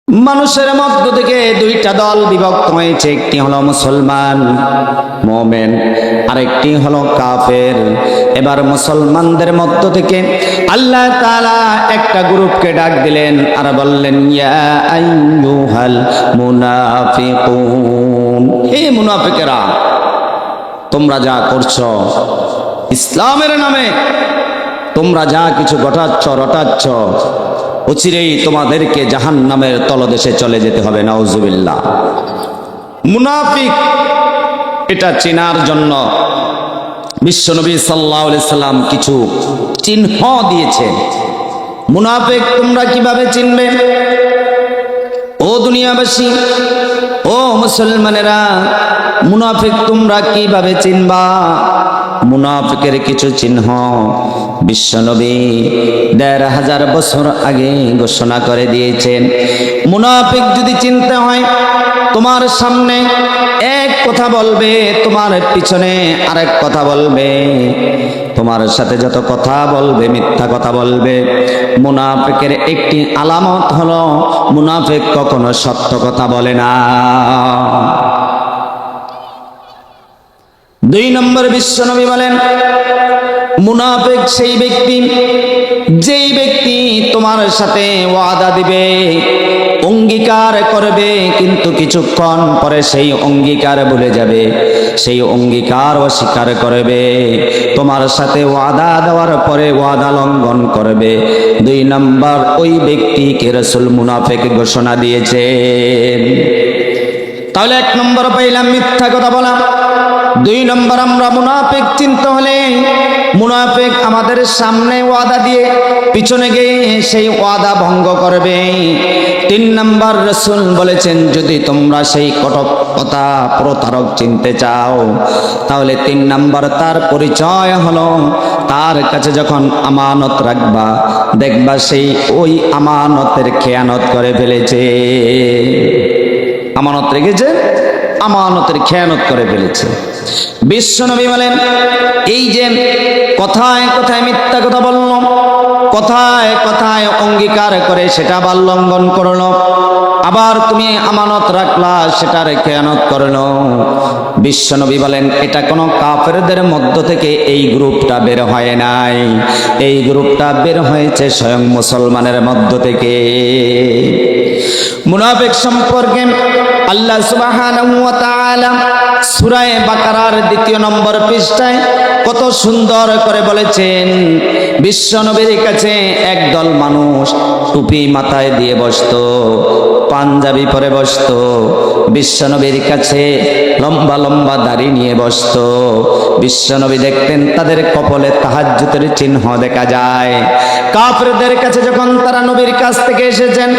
মানুষের মধ্য থেকে দুইটা দল বিভক্ত হয়েছে, একটি হলো মুসলমান মুমিন, আরেকটি হলো কাফের। এবার মুসলমানদের মধ্য থেকে আল্লাহ তাআলা একটা গ্রুপকে ডাক দিলেন আর বললেন, ইয়া আইয়ুহাল মুনাফিকুন, হে মুনাফিকেরা, তোমরা যা করছো ইসলামের নামে, তোমরা যা কিছু রটাচ্ছ, অচিরেই তোমাদেরকে জাহান্নামের তলদেশে চলে যেতে হবে। নাউজুবিল্লাহ। মুনাফিক এটা চেনার জন্য বিশ্বনবী সাল্লাল্লাহু আলাইহি সাল্লাম কিছু চিহ্ন দিয়েছেন। মুনাফিক তোমরা কিভাবে চিনবে? ও দুনিয়াবাসী, ও মুসলমানেরা, মুনাফিক তোমরা কিভাবে চিনবা? মুনাফিকের কিছু চিহ্ন বিশ্বনবী ১৫০০ বছর আগে ঘোষণা করে দিয়েছেন। মুনাফিক যদি চিনতে হয়, তোমার সামনে এক কথা বলবে, তোমার পিছনে আরেক কথা বলবে, তোমার সাথে যত কথা বলবে মিথ্যা কথা বলবে। মুনাফিকের একটি আলামত হলো মুনাফিক কখনো সত্য কথা বলে না। ২ নম্বর বিশ্বনবী বলেন, মুনাফিক সেই ব্যক্তি যেই ব্যক্তি তোমার সাথে ওয়াদা দিবে, অঙ্গীকার করবে, কিন্তু কিছুক্ষণ পরে সেই অঙ্গীকার ভুলে যাবে, সেই অঙ্গীকার অস্বীকার করবে, তোমার সাথে ওয়াদা দেওয়ার পরে ওয়াদা লঙ্ঘন করবে। ২ নম্বর ওই ব্যক্তিকে রাসূল মুনাফিক ঘোষণা দিয়েছেন। তাহলে ১ নম্বর পাইলাম মিথ্যা কথা বলা। ২ নম্বর আমরা মুনাফিক চিনতে হলে, মুনাফিক আমাদের সামনে ওয়াদা দিয়ে পিছনে গিয়ে সেই ওয়াদা ভঙ্গ করবে। ৩ নম্বর রাসূল বলেছেন, যদি তোমরা সেই কটকতা প্রতারক চিনতে চাও, তাহলে ৩ নম্বর তার পরিচয় হলো, তার কাছে যখন আমানত রাখবা, দেখবা সেই ওই আমানতের খেয়ানত করে ফেলেছে। আমানত রেখেছে, আমানতের খেয়ানত করে ফেলেছে। বিশ্বনবী বলেন, এই যে কথায় কথায় মিথ্যা কথা বলল, কথায় কথায় অঙ্গীকার করে সেটা আবার লঙ্ঘন করলো, আবার তুমি আমানত রাখলা সেটার খেয়ানত করলো। বিশ্বনবী বলেন, এটা কোনো কাফেরদের মধ্য থেকে এই গ্রুপটা বের হয় নাই, এই গ্রুপটা বের হয়েছে স্বয়ং মুসলমানের মধ্য থেকে। মুনাফিক সম্পর্কে আল্লাহ সুবহানাহু ওয়া তাআলা সূরা বাকারার ২ নম্বর পৃষ্ঠায় কত সুন্দর করে বলেছেন। বিশ্বনবীর কাছে একদল মানুষ টুপি মাথায় দিয়ে বসতো, পাঞ্জাবি পরে বসতো, বিশ্বনবীর কাছে লম্বা লম্বা দাড়ি নিয়ে বসতো। বিশ্বনবী দেখতেন তাদের কপালে তাহাজ্জুদের চিহ্ন দেখা যায়। কাফেরদের কাছে যখন তারা নবীর কাছ থেকে এসেছেন,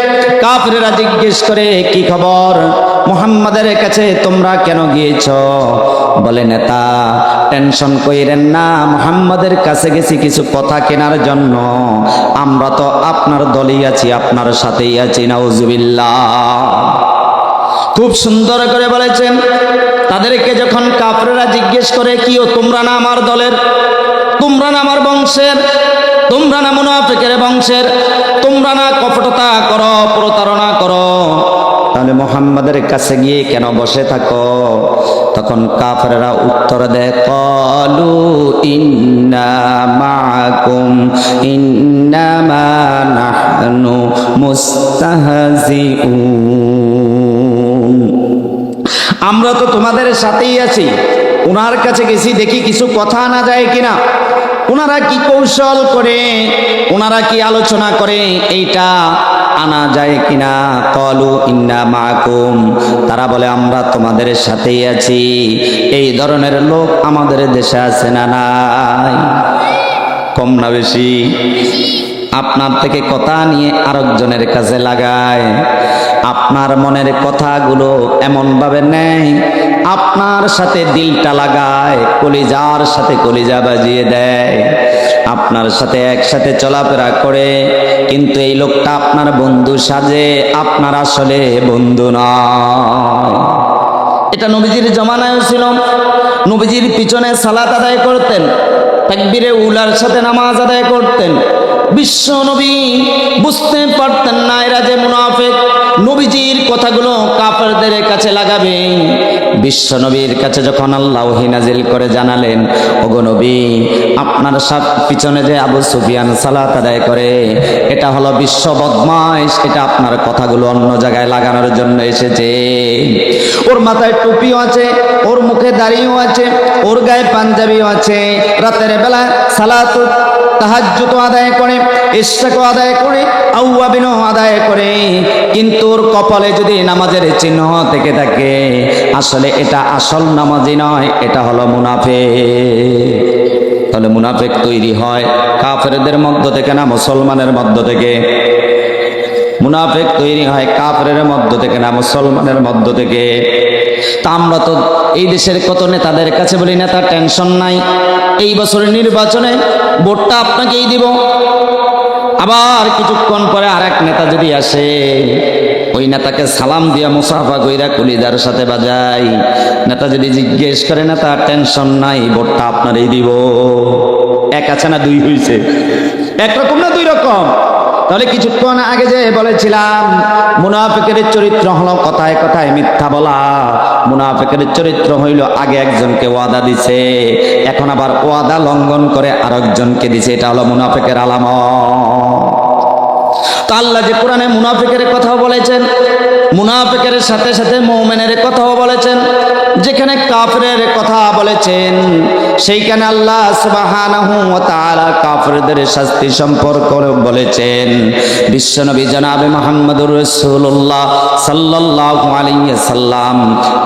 কাফেররা জিজ্ঞেস করে, কি খবর, মুহাম্মাদের কাছে তোমরা কেন গিয়েছ? বলে, নেতা টেনশন কইরেন না, মুহাম্মাদের কাছে গেছি কিছু কথা কেনার জন্য, আমরা তো আপনার দলেই আছি, আপনার সাথেই আছি। নাউজুবিল্লাহ। খুব সুন্দর করে বলেছেন। তাদেরকে যখন কাফেররা জিজ্ঞেস করে, কিও তোমরা না আমার দলের, তোমরা না আমার বংশের, তোমরা না মুনাফিকের বংশের, তোমরা না কপটতা করো, প্রতারণা করো, তাহলে মুহাম্মাদের কাছে গিয়ে কেন বসে থাকো? তখন কাফেররা উত্তর দেয়, ক্বালু ইন্না মাআকুম ইন্নামা নাহনু মুস্তাহজিউন, আমরা তো তোমাদের সাথেই আছি, ওনার কাছে গেছি দেখি কিছু কথা আনা যায় কিনা, ওনারা কি কৌশল করে, ওনারা কি আলোচনা করে, এইটা আনা যায় কিনা। ক্বালু ইন্না মাআকুম, তারা বলে আমরা তোমাদের সাথেই আছি। এই ধরনের লোক আমাদের দেশে আছে না নাই? কম না বেশি? আপনার থেকে কথা নিয়ে আরেকজনের কাছে লাগায়, আপনার মনের কথাগুলো এমন ভাবে নেয়, আপনার সাথে দিলটা লাগায়, কলিজার সাথে কলিজা বাজিয়ে দেয়, আপনার সাথে একসাথে চলাফেরা করে, কিন্তু এই লোকটা আপনার বন্ধু সাজে, আপনার আসলে বন্ধু নয়। এটা নবীজির জমানায়ও ছিল। নবীজির পিছনে সালাত আদায় করতেন, তাকবীরে উলার সাথে নামাজ আদায় করতেন, বিশ্ব নবী বুঝতে পারতেন না এরা যে মুনাফিক। নবীজির কথাগুলো কাফেরদের কাছে লাগাবে। বিশ্ব নবীর কাছে যখন আল্লাহ ওহী নাজিল করে জানালেন, ওগো নবী, আপনার পিছনে যে আবু সুফিয়ান সালাত আদায় করে, এটা হলো বিশ্ব বদমাইশ, এটা আপনার কথাগুলো অন্য জায়গায় লাগানোর জন্য এসেছে। ওর মাথায় টুপিও আছে, ওর মুখে দাড়িও আছে, ওর গায়ে পাঞ্জাবিও আছে, রাতের বেলা সালাত তাহাজ্জুদ আদায় করে, ইশরাকও আদায় করে, আউয়াবিনও আদায় করে, কিন্তু ওর কপালে যদি নামাজের চিহ্ন থেকে থাকে, আসলে এটা আসল নামাজি নয়, এটা হলো মুনাফিক। তাহলে মুনাফিক তৈরি হয় কাফেরদের মধ্য থেকে না মুসলমানের মধ্য থেকে? মুনাফিক তৈরি হয় কাফেরের মধ্য থেকে না মুসলমানের মধ্য থেকে? তা আমরা তো এই দেশের কত নেতাদের কাছে বলি, নেতা টেনশন নাই, এই বছরের নির্বাচনে ভোটটা আপনাকেই দিব। আবার কিছুক্ষণ পরে আর এক নেতা যদি আসে, ওই নেতাকে সালাম দিয়া মুসাফা কইরা কলিজার সাথে বাজাই। নেতা যদি জিজ্ঞেস করে, নেতা টেনশন নাই, ভোটটা আপনারই দিব। এক আছে না দুই হইছে? একরকম না দুই রকম? তাহলে কিছুক্ষণ আগে যে বলেছিলাম মুনাফিকের চরিত্র হলো কথায় কথায় মিথ্যা বলা। মুনাফিকের চরিত্র হইল আগে একজনকে ওয়াদা দিছে, এখন আবার ওয়াদা লঙ্ঘন করে আরেকজনকে দিছে, এটা হলো মুনাফিকের আলামত। তো আল্লাহ যে কোরআনে মুনাফিকের কথাও বলেছেন, মুনাফিকের সাথে সাথে মুমিনের কথাও বলেছেন। যেখানে কাফেরের কথা বলেছেন, সেইখানে আল্লাহ সুবহানাহু ওয়া তাআলা কাফেরদের শাস্তি সম্পর্কে বলেছেন। বিশ্বনবী জনাবে মুহাম্মদুর রাসূলুল্লাহ সাল্লাল্লাহু আলাইহি সাল্লাম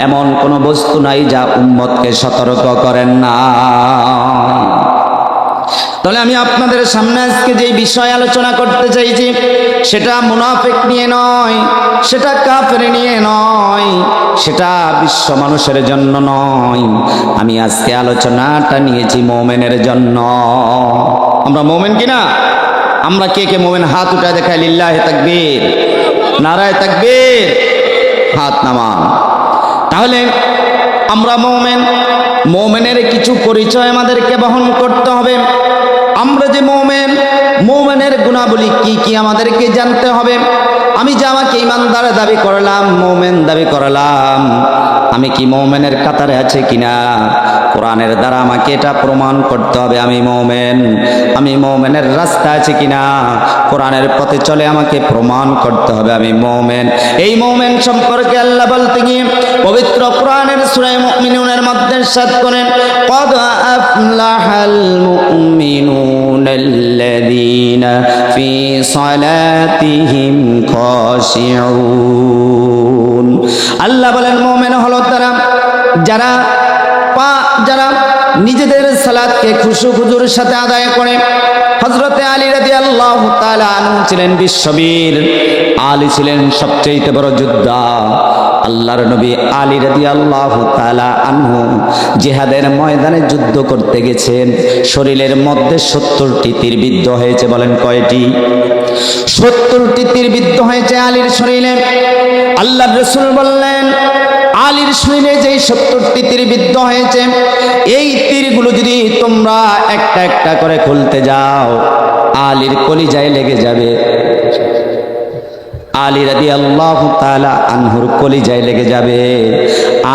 এমন কোন বস্তু নাই যা উম্মতকে সতর্ক করেন না। তাহলে আমি আপনাদের সামনে আজকে যে বিষয় আলোচনা করতে চাইছি, সেটা মুনাফিক নিয়ে নয়, সেটা কাফের নিয়ে নয়, সেটা বিশ্ব মানুষের জন্য নয়। আমি আজকে আলোচনাটা নিয়েছি মুমিনের জন্য। আমরা মুমিন কিনা? আমরা কে কে মুমিন? হাত উঠায় দেখাই, লিল্লাহি তাকবীর, নারায়ে তাকবীর, হাত নামান। তাহলে আমরা মুমিন, মুমিনের কিছু পরিচয় আমাদেরকে বহন করতে হবে। আমরা যে মুমিন, মুমিনের গুণাবলী কি কি আমাদেরকে জানতে হবে। আমি যে আমাকে ইমানদার দাবি করলাম, মুমিন দাবি করলাম, আমি কি মুমিনের কাতারে আছে কিনা? কোরআনের দ্বারা আমাকে এটা প্রমাণ করতে হবে আমি মুমিন। আমি মুমিনের রাস্তা আছে কিনা? কোরআনের পথে চলে আমাকে প্রমাণ করতে হবে আমি মুমিন। এই মুমিন সম্পর্কে আল্লাহ বলতে গিয়ে পবিত্র কোরআনের সূরা মুমিনুনের মধ্যে ইরশাদ করেন, ক্বাদ আফলাহাল মুমিনুনাল্লাযীনা ফি সালাতিহিম খাশিউন। আল্লাহ বলেন মুমিন হলো তারা যারা নিজেদের সালাতকে খুশু খুজুর সাথে আদায় করে। হযরতে আলী রাদিয়াল্লাহু তাআলা আনহু ছিলেন বিশ্ববীর। আলী ছিলেন সবচেয়ে বড় যোদ্ধা। আল্লাহর নবী আলী রাদিয়াল্লাহু তাআলা আনহু জিহাদের ময়দানে যুদ্ধ করতে গেছেন। শরীরের মধ্যে 70টি তীর বিদ্ধ হয়েছে। বলেন কয়টি? 70টি তীর বিদ্ধ হয়েছে আলীর শরীরে। আল্লাহর রাসূল বললেন, আলীর শরীরে যেই 70টি তীর বিদ্ধ হয়েছে, এই তীরগুলো যদি তোমরা একটা একটা করে খুলতে যাও, আলীর কলিজায় লেগে যাবে। আলী রাদিয়াল্লাহু তাআলা আনহুর কলিজায় লেগে যাবে।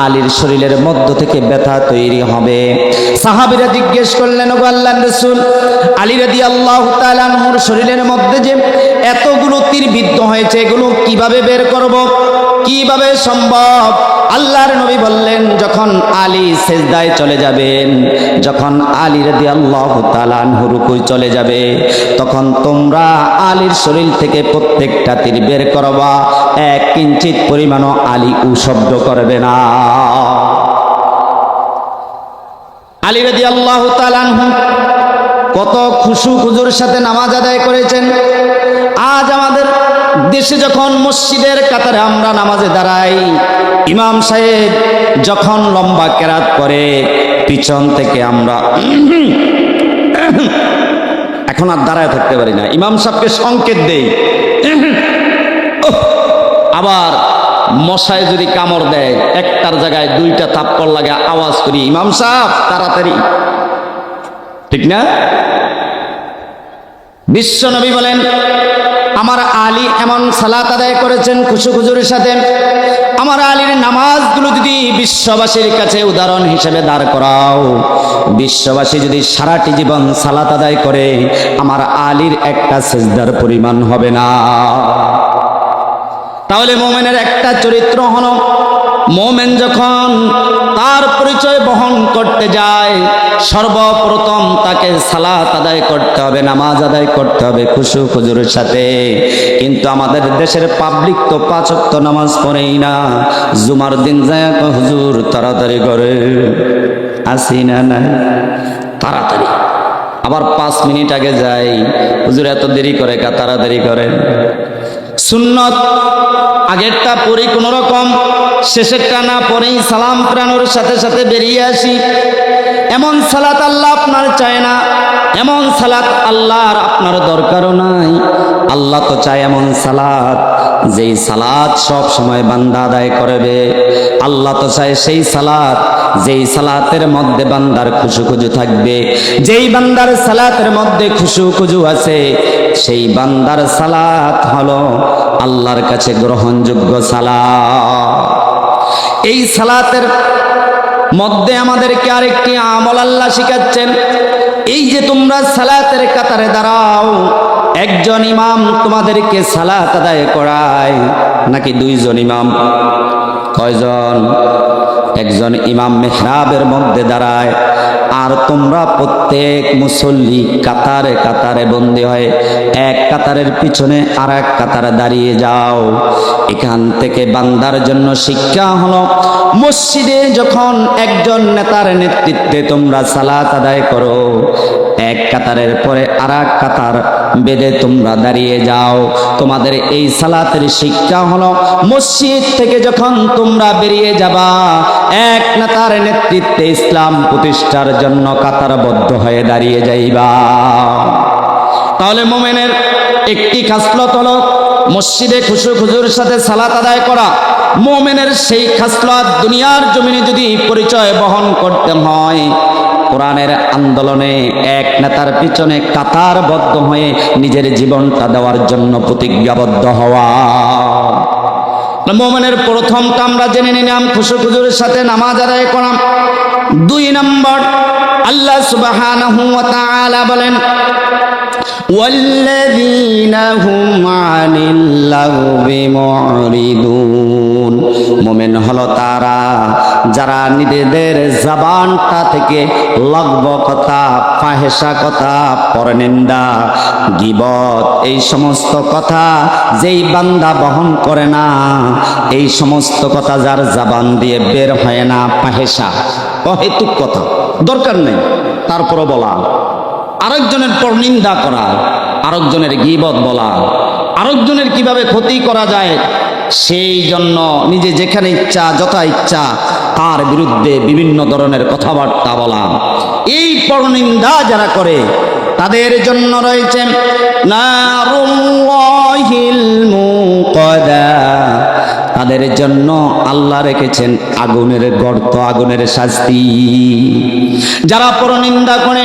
আলীর শরীরের মধ্য থেকে ব্যথা তৈরি হবে। সাহাবীরা জিজ্ঞেস করলেন, ওগো আল্লাহর রাসূল, আলী রাদিয়াল্লাহু তাআলা আনহুর শরীরের মধ্যে যে এতগুলো তীর বিদ্ধ হয়েছে, এগুলো কিভাবে বের করব? কিভাবে সম্ভব? আল্লাহর নবী বললেন, যখন আলী সিজদায় চলে যাবেন, যখন আলী রাদিয়াল্লাহু তাআলা আনহু রুকুয় চলে যাবে, তখন তোমরা আলীর শরীর থেকে প্রত্যেকটা তীর বের করবা। এক কিঞ্চিত পরিমাণও আলী শব্দ করবে না। আলী রাদিয়াল্লাহু তাআলা আনহু কত খুশু খুজুর সাথে নামাজ আদায় করেছেন। আজ আমাদের দেশে যখন মসজিদের কাতারে আমরা নামাজে দাঁড়াই, ইমাম সাহেব যখন লম্বা কেরাত করে, পিছন থেকে আমরা এখন আর দাঁড়ায় থাকতে পারি না, ইমাম সাহেবকে সংকেত দেই। আবার মশায় যদি কামড় দেয়, একটার জায়গায় দুইটা থাপ্পড় লাগে, আওয়াজ করি, ইমাম সাহেব তাড়াতাড়ি। ঠিক না? বিশ্ব নবী বলেন, আমার আলী এমন সালাত আদায় করেছেন খুশু খুজুরের সাথে, আমার আলীর নামাজগুলো যদি বিশ্ববাসীর কাছে উদাহরণ হিসেবে দাঁড় করাও, বিশ্ববাসী যদি সারাটি জীবন সালাত আদায় করে, আমার আলীর একটা সিজদার পরিমাণ হবে না। তাহলে মুমিনের একটা চরিত্র হলো, মুমিন যখন তার পরিচয় বহন করতে যায়, সর্বপ্রথম তাকে সালাত আদায় করতে হবে, নামাজ আদায় করতে হবে খুশু খুজুরের সাথে। কিন্তু আমাদের দেশের পাবলিক তো 5 ওয়াক্ত নামাজ পড়েই না। জুমার দিন যায় হুজুর তাড়াতাড়ি করে, আসি না না তাড়াতাড়ি, আবার 5 মিনিট আগে যাই, হুজুর এত দেরি করে কা, তাড়াতাড়ি করেন। সুন্নত আগেরটা পড়ি কোন রকম, শেষেরটা না পড়েই সালাম ফেরানোর সাথে সাথে বেরিয়ে আসি। এমন সালাত আল্লাহ আপনার চায় না, এমন সালাত আল্লাহর আপনার দরকারও নাই। আল্লাহ তো চায় এমন সালাত, যেই সালাত সব সময় বান্দা আদায় করবে। আল্লাহ তো চায় সেই সালাত, যেই সালাতের মধ্যে বান্দার খুশু খুজু থাকবে। যেই বান্দার সালাতের মধ্যে খুশু খুজু আছে, সেই বান্দার সালাত হলো আল্লাহর কাছে গ্রহণযোগ্য সালাত। এই সালাতের মধ্যে আমাদেরকে আরেকটি আমল আল্লাহ শিখাচ্ছেন। এই যে তোমরা সালাতের কাতারে দাঁড়াও, একজন ইমাম তোমাদেরকে সালাত আদায় করায় নাকি 2 জন ইমাম? কয়জন? একজন ইমাম মেহরাবের মধ্যে দাঁড়ায়, আর তোমরা প্রত্যেক মুসল্লি কাতারে কাতারে বন্দী হয়ে এক কাতারের পিছনে আর এক কাতারে দাঁড়িয়ে যাও। এখান থেকে বান্দার জন্য শিক্ষা হলো, মসজিদে যখন একজন নেতার নেতৃত্বে তোমরা সালাত আদায় করো, এক কাতারের পরে আর এক কাতার বেঁধে তোমরা দাঁড়িয়ে যাও। তোমাদের এই সালাতের শিক্ষা হলো, মসজিদ থেকে যখন তোমরা বেরিয়ে যাবা, এক নেতার নেতৃত্বে ইসলাম প্রতিষ্ঠার জন্য কাতারবদ্ধ হয়ে দাঁড়িয়ে যাইবা। তাহলে মুমিনের একটি খাসলত হলো মসজিদে খুশু খুজুর সাথে সালাত আদায় করা। মুমিনের সেই খাসলত দুনিয়ার জমিনে যদি পরিচয় বহন করতে হয়, কোরআনের আন্দোলনে এক নেতার পিছনে কাতারবদ্ধ হয়ে নিজের জীবনটা দেওয়ার জন্য প্রতিজ্ঞাবদ্ধ হওয়া। মুমিনের প্রথমটা আমরা জেনে নিলাম খুশু খুজুরের সাথে নামাজ আদায় করা। 2 নম্বর, আল্লাহ সুবহানাহু ওয়া তাআলা বলেন, ওয়াল্লাযীনা হুম আনিল লাগবি মুরিদুন। মুমিন হলো তারা যারা নিজেদের জবানটা থেকে লাগব কথা, ফাহেসা কথা, পরনিন্দা, গীবত, এই সমস্ত কথা যেই বান্দা বহন করে না, এই সমস্ত কথা যার জবান দিয়ে বের হয় না, ফাহেসা অহেতুক কথা, দরকার নেই, তারপরও বলা, আরেকজনের পরনিন্দা করা, আরেকজনের গীবত বলা, আরেকজনের কিভাবে ক্ষতি করা যায়, সেই জন্য নিজে যেখানে ইচ্ছা যথা ইচ্ছা তার বিরুদ্ধে বিভিন্ন ধরনের কথাবার্তা বলা, এই পরনিন্দা যারা করে তাদের জন্য রয়েছে নারুল্লাহিল মুকাদা। তাদের জন্য আল্লাহ রেখেছেন আগুনের গর্ত, আগুনের শাস্তি। যারা পরনিন্দা করে,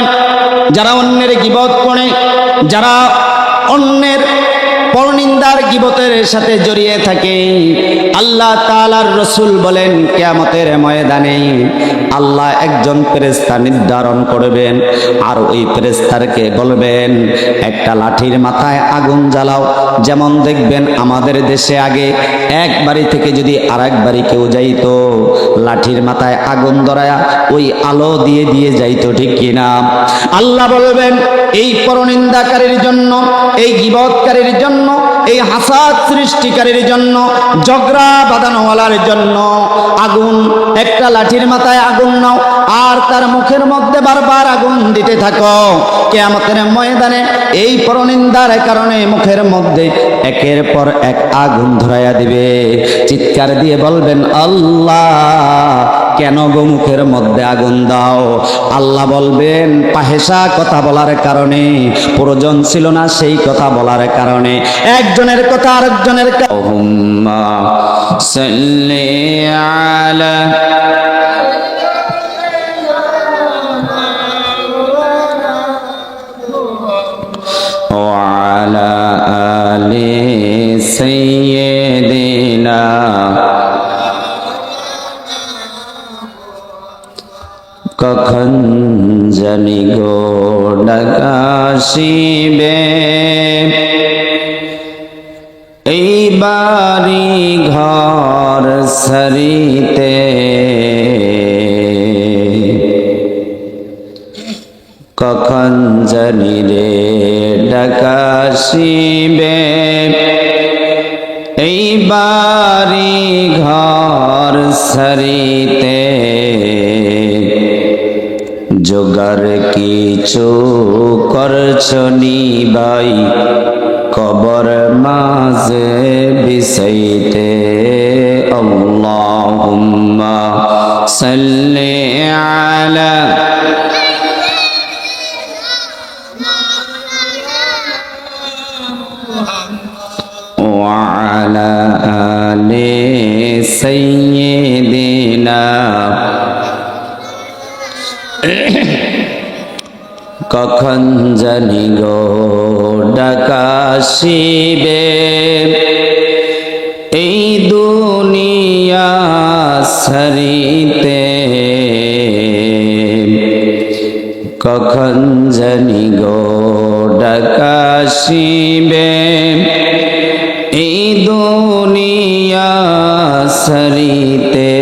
যারা অন্যের গীবত করে, যারা অন্যের পরনিন্দার গীবতের সাথে জড়িয়ে থাকে, আল্লাহ তাআলার রাসূল বলেন কিয়ামতের ময়দানে আল্লাহ একজন ফেরেশতা নির্ধারণ করবেন, আর ওই ফেরেশতাকে বলবেন একটা লাঠির মাথায় আগুন জ্বালাও। যেমন দেখবেন আমাদের দেশে আগে এক বাড়ি থেকে যদি আরেক বাড়ি কেউ যাইতো, লাঠির মাথায় আগুন ধরায়া ওই আলো দিয়ে দিয়ে যাইতো, ঠিক কিনা? আল্লাহ বলবেন এই পরনিন্দাকারীর জন্য, এই গীবতকারীর জন্য, এই হাসাদ সৃষ্টিকারীর জন্য, ঝগড়া বাঁধানোওয়ালার জন্য আগুন, একটা লাঠির মাথায় আগুন নাও আর তার মুখের মধ্যে বারবার আগুন দিতে থাকো। কিয়ামতের ময়দানে এই পরনিন্দার কারণে মুখের মধ্যে একের পর এক আগুন ধরাইয়া দিবে। চিৎকার দিয়ে বলবেন, আল্লাহ কেন গো মুখের মধ্যে আগুন দাও? আল্লাহ বলবেন পাহেশা কথা বলার কারণে, প্রয়োজন ছিল না সেই কথা বলার কারণে, একজনের কথা আরেকজনের আল্লাহুম্মা সাল্লি আলা কখন জানি গো ডাকাশিবে এই বাড়ি ঘর সারিতে কখন জানি রে ডাকাশিবে এই বাড়ি ঘর সারিতে জোগার কিছু করছো নি ভাই কবর মাঝে বিছাইতে আল্লাহুম্মা সাল্লি আলা ওয়া আলা আলি সাইয়্যিদিনা কখন জানি গো ডাকাশিবে এই দুনিয়া ছাড়িতে কখন জানি গো ডাকাশিবে এই দুনিয়া ছাড়িতে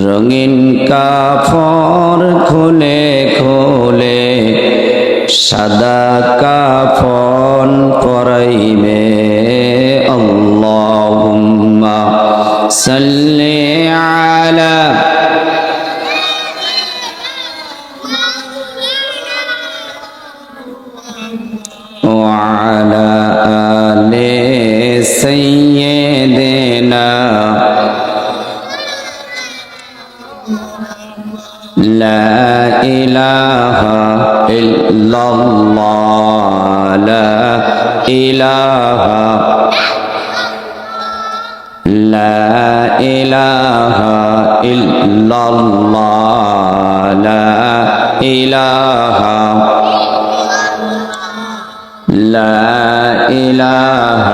রঙিন কাফর খুলে খুলে সাদা কাফন পরাইবে আল্লাহুম্মা সাল্লি আলা ওয়া আলা আলি সাইয়্যিদিনা لا إله إلا الله لا إله لا إله إلا الله لا إله لا إله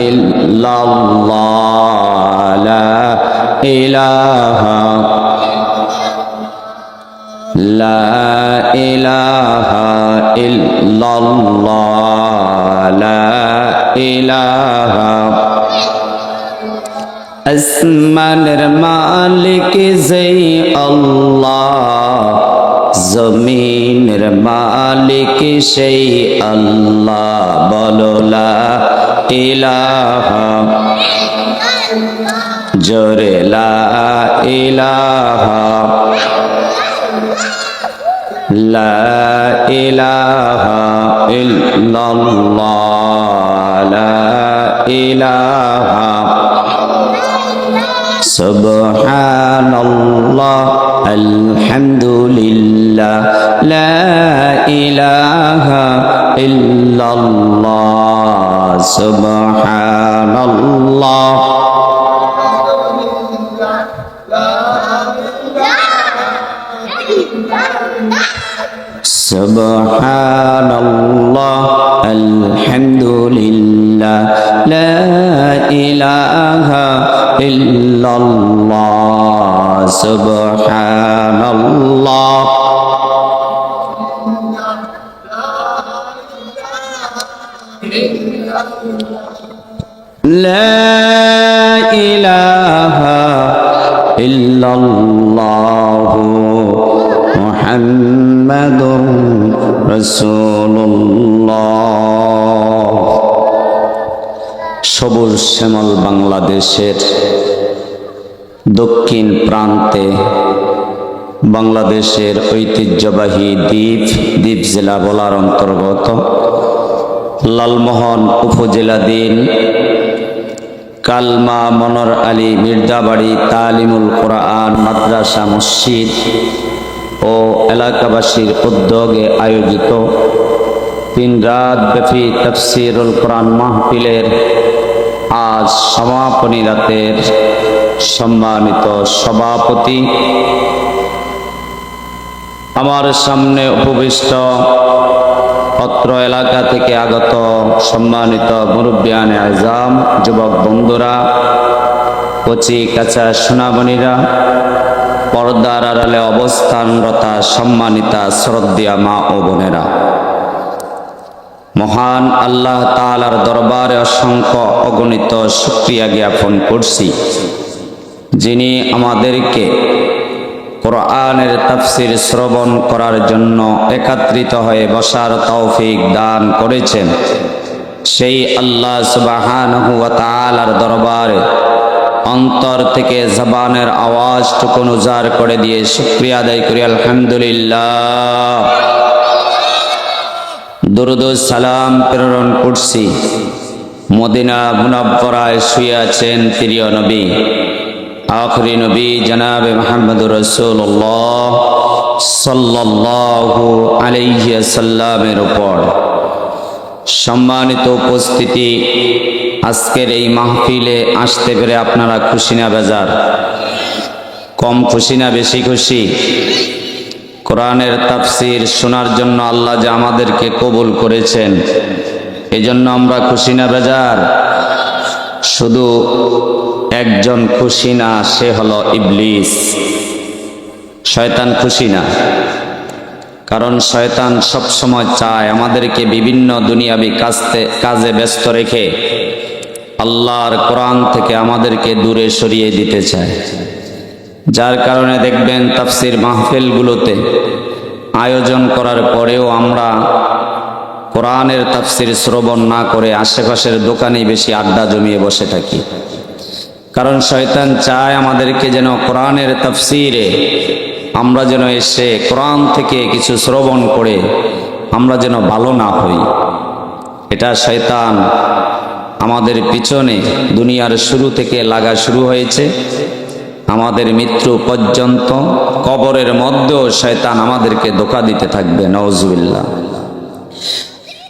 إلا الله لا إله لا إله إلا الله لا إله আসমানের মালিক যেই আল্লাহ জমিনের মালিক সেই আল্লাহ বলো লা ইলাহা জোরে লা ইলাহা لا إله إلا الله لا إله سبحان الله الحمد لله لا إله إلا الله سبحان الله سبحان الله الحمد لله لا إله إلا الله سبحان الله لا إله إلا الله محمد رسول الله সবুজ শ্যামল বাংলাদেশের দক্ষিণ প্রান্তে বাংলাদেশের ঐতিহ্যবাহী দ্বীপ জেলা বলার অন্তর্গত লালমোহন উপজেলাধীন কালমা মনোর আলী মির্জাবাড়ি তালিমুল কোরআন মাদ্রাসা মসজিদ ও এলাকাবাসীর উদ্যোগে আয়োজিত 3 রাত ব্যাপী তাফসীরুল কোরআন মাহফিলের আজ সমাপনী রাতের সম্মানিত সভাপতি, আমার সামনে উপবিষ্ট অত্র এলাকা থেকে আগত সম্মানিত মুরব্বিয়ানে আজম, যুবক বন্ধুরা, কচি কাঁচা সোনামণিরা, পর্দার আড়ালে অবস্থানরতা সম্মানিতা শ্রদ্ধেয়া মা ও বোনেরা, মহান আল্লাহ তাআলার দরবারে অসংখ্য অগণিত শুকরিয়া জ্ঞাপন করছি, যিনি আমাদেরকে কোরআনের তাফসীর শ্রবণ করার জন্য একত্রিত হয়ে বসার তৌফিক দান করেছেন। সেই আল্লাহ সুবহানাহু ওয়া তাআলার দরবারে অন্তর থেকে জবানের আওয়াজটুকু উজাড় করে দিয়ে শুকরিয়া আদায় করি আলহামদুলিল্লাহ। দরুদ ও সালাম প্রেরণ করছি মদিনা মুনাব্বরায় শুয়ে আছেন প্রিয় নবী, আখরি নবী জনাবে মুহাম্মদুর রাসূলুল্লাহ সাল্লাল্লাহু আলাইহি ওয়াসাল্লামের উপর। সম্মানিত উপস্থিতি, আজকের এই মাহফিলে আসতে পেরে আপনারা খুশি না বেজার? কম খুশি না বেশি খুশি? কোরআনের তাফসীর শোনার জন্য আল্লাহ যে আমাদেরকে কবুল করেছেন, এজন্য আমরা খুশি না বেজার? শুধু একজন খুশি না, সে হলো ইবলিস। শয়তান খুশি না, কারণ শয়তান সবসময় চায় আমাদেরকে বিভিন্ন দুনিয়াবি কাজে ব্যস্ত রেখে আল্লাহর কোরআন থেকে আমাদেরকে দূরে সরিয়ে দিতে চায়। যার কারণে দেখবেন তাফসীর মাহফিলগুলোতে আয়োজন করার পরেও আমরা কোরআনের তাফসীর শ্রবণ না করে আশেপাশের দোকানে বেশি আড্ডা জমিয়ে বসে থাকি। কারণ শয়তান চায় আমাদেরকে যেন কোরআনের তাফসীরে আমরা যেন এসে কোরআন থেকে কিছু শ্রবণ করে আমরা যেন ভালো না হই। এটা শয়তান আমাদের পিছনে দুনিয়ার শুরু থেকে লাগা শুরু হয়েছে। আমাদের মৃত্যু পর্যন্ত কবরের মধ্যেও শয়তান আমাদেরকে ধোঁকা দিতে থাকবে, নাউজুবিল্লাহ।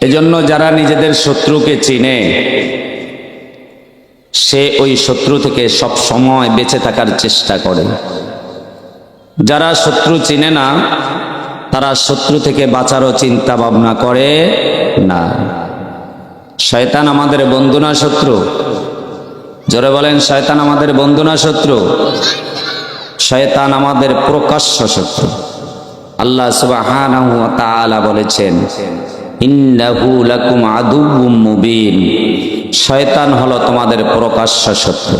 এজন্য যারা নিজেদের শত্রুকে চিনে, সে ওই শত্রু থেকে সব সময় বেঁচে থাকার চেষ্টা করে। যারা শত্রু চিনে না, তারা শত্রু থেকে বাঁচারও চিন্তা ভাবনা করে না। শয়তান আমাদের বন্ধু না শত্রু? জোরে বলেন, শয়তান আমাদের বন্ধু না শত্রু? শয়তান আমাদের প্রকাশ্য শত্রু। আল্লাহ সুবহানাহু ওয়া তাআলা বলেছেন, ইন্নাহু লাকুম আদুউম মুবিন। শয়তান হলো তোমাদের প্রকাশ্য শত্রু।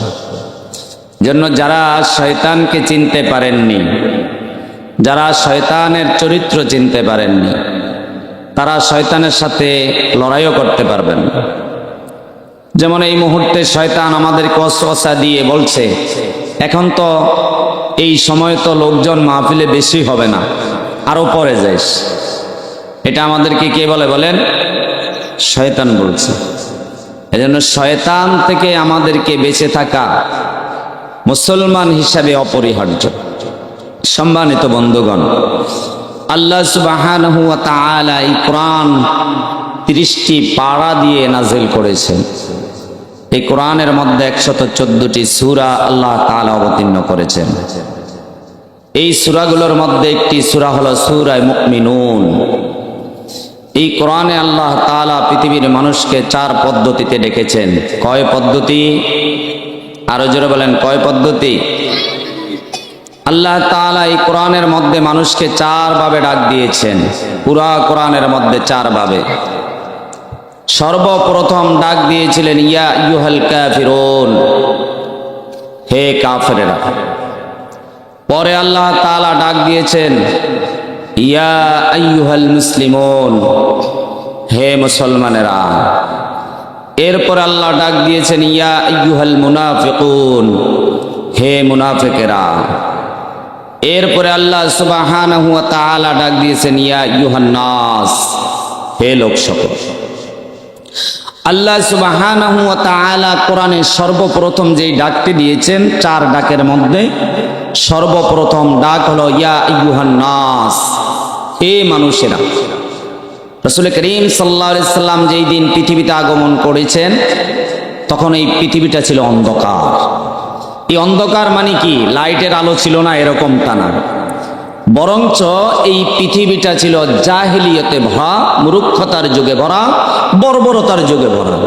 জন্য যারা শয়তানকে চিনতে পারেননি, যারা শয়তানের চরিত্র চিনতে পারেননি, তারা শয়তানের সাথে লড়াইও করতে পারবেন না। যেমন এই মুহূর্তে শয়তান আমাদেরকে ওয়াসওয়াসা দিয়ে বলছে, এখন তো এই সময় তো লোকজন মাহফিলে বেশি হবে না, আরো পরে যাইস। এটা আমাদেরকে কে বলে বলেন? শয়তান বলছে। এজন্য শয়তান থেকে আমাদেরকে বেঁচে থাকা মুসলমান হিসাবে অপরিহার্য। সম্মানিত বন্ধুগণ, আল্লাহ সুবহানাহু ওয়া তাআলা এই কোরআন 30টি পারা দিয়ে নাজিল করেছেন। এই কোরআনের মধ্যে 114টি সূরা আল্লাহ তাআলা অবতীর্ণ করেছেন। এই সূরাগুলোর মধ্যে একটি সূরা হলো সূরা মুমিনুন। এই কোরআনে আল্লাহ তাআলা পৃথিবীর মানুষকে 4 পদ্ধতিতে ডেকেছেন। কয় পদ্ধতি? আরো জোরে বলেন, কয় পদ্ধতি? আল্লাহ তাআলা এই কোরআনের মধ্যে মানুষকে 4 ভাবে ডাক দিয়েছেন। পুরা কোরআনের মধ্যে 4 ভাবে। সর্বপ্রথম ডাক দিয়েছিলেন ইয়া আইয়ুহাল কাফিরুন, হে কাফেরেরা। পরে আল্লাহ তাআলা ডাক দিয়েছেন ইয়া আইয়ুহাল মুসলিমুন, হে মুসলমানেরা। এরপর আল্লাহ ডাক দিয়েছেন ইয়া আইয়ুহাল মুনাফিকুন, হে মুনাফিকেরা। এরপরে আল্লাহ সুবহানাহু ওয়া তাআলা ডাক দিয়েছেন ইয়া আইয়ুহান নাস, হে লোক সকল। আল্লাহ সুবহানাহু ওয়া তাআলা কোরআনে সর্বপ্রথম যেই ডাকটি দিয়েছেন, 4 ডাকের মধ্যে সর্বপ্রথম ডাক হলো ইয়া আইয়ুহান নাস, হে মানুষেরা। রাসূল করিম সাল্লাল্লাহু আলাইহি সাল্লাম যেই দিন পৃথিবীতে আগমন করেছেন, তখন এই পৃথিবীটা ছিল অন্ধকার। এই অন্ধকার মানে কি? লাইটের আলো ছিল না এরকমটা না। বরঞ্চ এই পৃথিবীটা ছিল জাহেলিয়তে ভরা, মূর্খতার যুগে ভরা, বর্বরতার যুগে ভরা।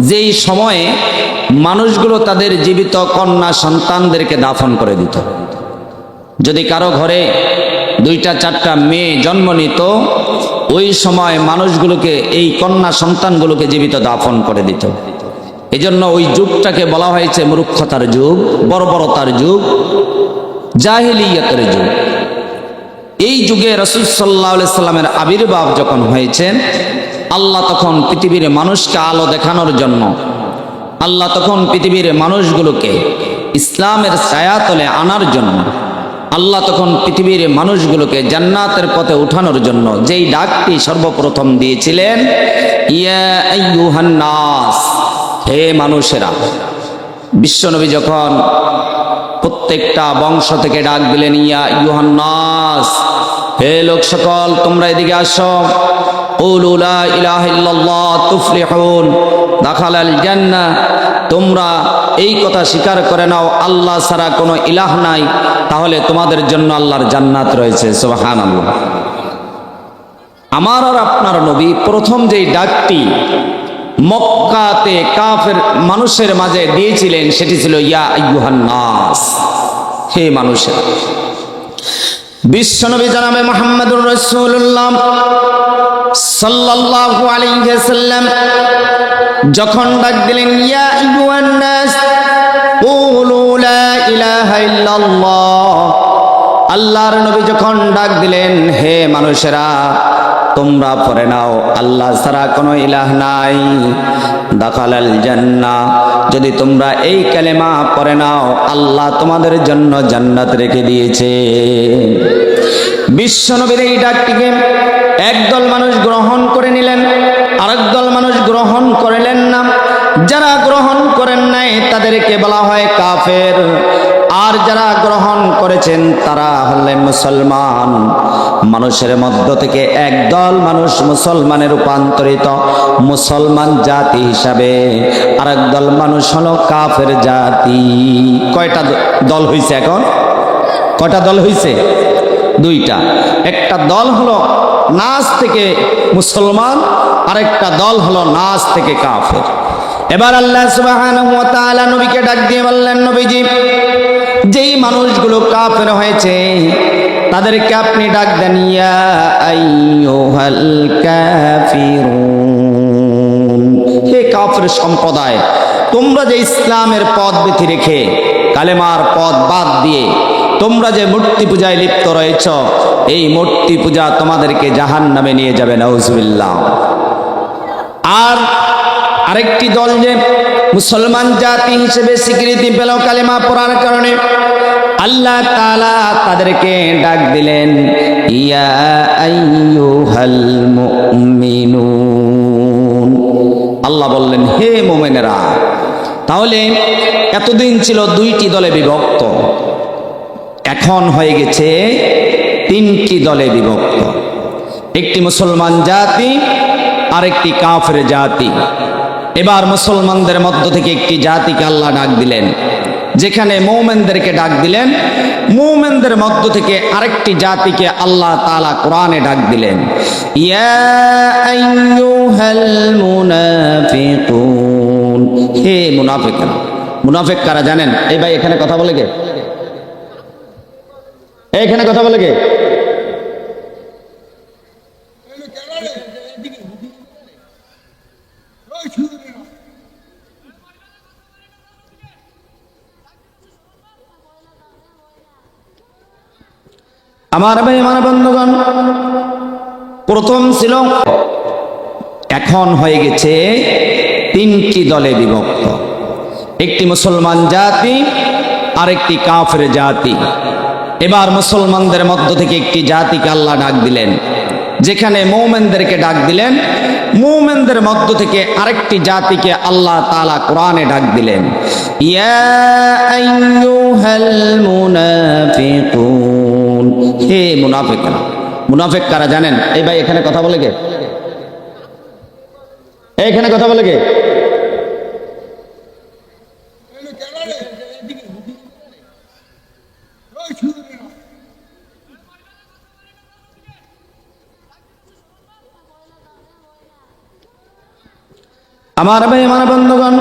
যেই সময়ে মানুষগুলো তাদের জীবিত কন্যা সন্তানদেরকে দাফন করে দিত। যদি কারো ঘরে 2-4টা মেয়ে জন্ম নিত, ওই সময় মানুষগুলোকে, এই কন্যা সন্তানগুলোকে জীবিত দাফন করে দিত। এজন্য ওই যুগটাকে বলা হয়েছে মূর্খতার যুগ, বর্বরতার যুগ, জাহেলিয়তের যুগ। এই যুগে রাসূল সাল্লাল্লাহু আলাইহি সাল্লামের আবির্ভাব যখন হয়েছে, আল্লাহ তখন পৃথিবীর মানুষকে আলো দেখানোর জন্য, আল্লাহ তখন পৃথিবীর মানুষগুলোকে ইসলামের ছায়াতলে আনার জন্য, আল্লাহ তখন পৃথিবীর মানুষগুলোকে জান্নাতের পথে উঠানোর জন্য যেই ডাকটি সর্বপ্রথম দিয়েছিলেন, ইয়া আইয়ুহান নাস, হে মানুষেরা। বিশ্বনবী যখন প্রত্যেকটা বংশ থেকে ডাক দিলেন, ইয়া আইয়ুহান নাস, হে লোক সকল তোমরা এদিকে আসো, কুলু লা ইলাহা ইল্লাল্লাহ তুফলিহুন দাখালাল জান্নাহ, তোমরা এই কথা স্বীকার করে নাও আল্লাহ ছাড়া কোনো ইলাহ নাই, তাহলে তোমাদের জন্য আল্লাহর জান্নাত রয়েছে। সুবহানাল্লাহ। আমার আর আপনার নবী প্রথম যেই ডাকটি মক্কাতে কাফের মানুষের মাঝে দিয়েছিলেন, সেটি ছিল ইয়া আইয়ুহান নাস, হে মানুষেরা। বিশ্বনবী জনাবে মুহাম্মদুর রাসূলুল্লাহ সাল্লাল্লাহু আলাইহি ওয়াসাল্লাম যখন ডাক দিলেন, ইয়া আইয়ুহান নাস কুলু লা ইলাহা ইল্লাল্লাহ, আল্লাহর নবী যখন ডাক দিলেন, হে মানুষেরা তোমরা পড়ে নাও আল্লাহ ছাড়া কোনো ইলাহ নাই, দাখালাল জান্নাহ, যদি তোমরা এই কালেমা পড়ে নাও আল্লাহ তোমাদের জন্য জান্নাত রেখে দিয়েছে। বিশ্বনবীর এই ডাকটিকে একদল মানুষ গ্রহণ করে নিলেন, আরেক দল মানুষ গ্রহণ করলেন না। যারা গ্রহণ করেন নাই তাদেরকে বলা হয় কাফের, আর যারা গ্রহণ করেছেন তারা হলেন মুসলমান। মানুষের মধ্য থেকে একদল মানুষ মুসলমানে রূপান্তরিত, মুসলমান জাতি হিসাবে, আরেক দল মানুষ হলো কাফের জাতি। কয়টা দল হয়েছে এখন? কয়টা দল হয়েছে? 2টা। একটা দল হলো নাস থেকে মুসলমান, আরেকটা দল হলো নাস থেকে কাফের। এবার আল্লাহ সুবহানাহু ওয়া তাআলা নবীকে ডাক দিয়ে বললেন, নবীজি যেই মানুষগুলো কাফের হয়েছে তাদেরকে আপনি ডাক দেন, ইয়া আইয়ুহাল কাফিরুন, হে কাফের সম্প্রদায়, তোমরা যে ইসলামের পথ বেঁধে রেখে কালেমার পথ বাদ দিয়ে তোমরা যে মূর্তি পূজায় লিপ্ত রয়েছ, এই মূর্তি পূজা তোমাদেরকে জাহান্নামে নিয়ে যাবে, নাউজুবিল্লাহ। আর আরেকটি দল যে মুসলমান জাতি হিসেবে স্বীকৃতি পেল কালেমা পড়ার কারণে, আল্লাহ তাআলা তাদেরকে ডাক দিলেন, ইয়া আইয়ুহাল মুমিনুন, আল্লাহ বললেন হে মুমিনেরা। তাহলে এতদিন ছিল 2টি দলে বিভক্ত, এখন হয়ে গেছে 3টি দলে বিভক্ত। একটি মুসলমান জাতি, আরেকটি কাফের জাতি। এবার মুসলমানদের মধ্য থেকে একটি জাতিকে আল্লাহ ডাক দিলেন, যেখানে মুমিনদেরকে ডাক দিলেন। মুমিনদের মধ্য থেকে আরেকটি জাতিকে আল্লাহ তাআলা কোরআনে ডাক দিলেন, ইয়া আইয়ুহাল মুনাফিকুন, হে মুনাফিকরা। মুনাফিক কারা জানেন? এই ভাই এখানে কথা বলে কে? এখানে কথা বলে কে? আমার ভাই, আমার বন্ধুগণ, প্রথম ছিল, এখন হয়ে গেছে 3টি দলে বিভক্ত। একটি মুসলমান জাতি, আরেকটি কাফের জাতি। এবার মুসলমানদের মধ্য থেকে একটি জাতিকে আল্লাহ ডাক দিলেন, যেখানে মুমিনদেরকে ডাক দিলেন। মুমিনদের মধ্য থেকে আরেকটি জাতিকে আল্লাহ তাআলা কোরআনে ডাক দিলেন, ইয়া আইয়ুহাল মুনাফিকুন, হে মুনাফিকরা। মুনাফিক কারা জানেন? এই ভাই এখানে কথা বলে কে? এখানে কথা বলে কে? আমার ভাই আমার বন্ধুগণ,